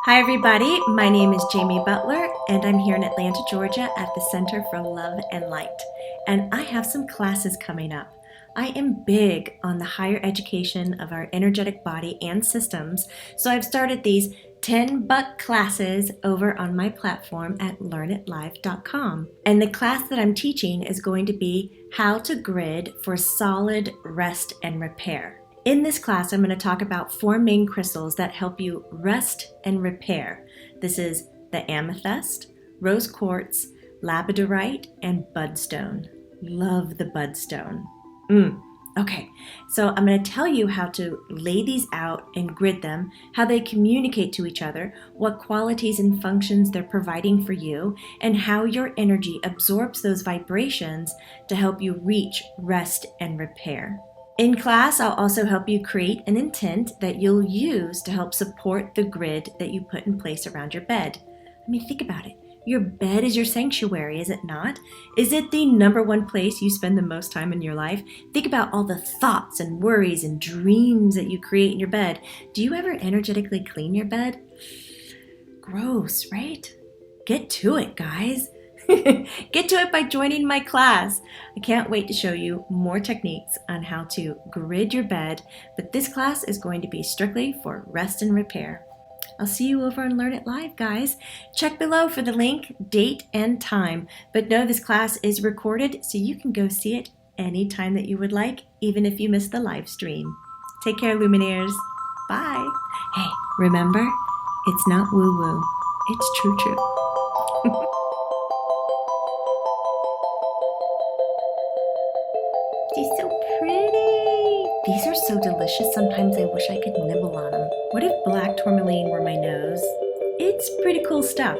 Hi, everybody. My name is Jamie Butler, and I'm here in Atlanta, Georgia at the Center for Love and Light. And I have some classes coming up. I am big on the higher education of our energetic body and systems, so I've started these $10 classes over on my platform at learnitlive.com. And the class that I'm teaching is going to be how to grid for solid rest and repair. In this class, I'm going to talk about four main crystals that help you rest and repair. This is the amethyst, rose quartz, labradorite, and budstone. Love the budstone. Okay, so I'm going to tell you how to lay these out and grid them, how they communicate to each other, what qualities and functions they're providing for you, and how your energy absorbs those vibrations to help you reach rest and repair. In class, I'll also help you create an intent that you'll use to help support the grid that you put in place around your bed. I mean, think about it. Your bed is your sanctuary, is it not? Is it the number one place you spend the most time in your life? Think about all the thoughts and worries and dreams that you create in your bed. Do you ever energetically clean your bed? Gross, right? Get to it, guys. Get to it by joining my class. I can't wait to show you more techniques on how to grid your bed, but this class is going to be strictly for rest and repair. I'll see you over on Learn It Live, guys. Check below for the link, date, and time. But know this class is recorded, so you can go see it anytime that you would like, even if you miss the live stream. Take care, Luminaires. Bye. Hey, remember, it's not woo-woo. It's true-true. She's so pretty. These are so delicious, sometimes I wish I could nibble on them. What if black tourmaline were my nose? It's pretty cool stuff.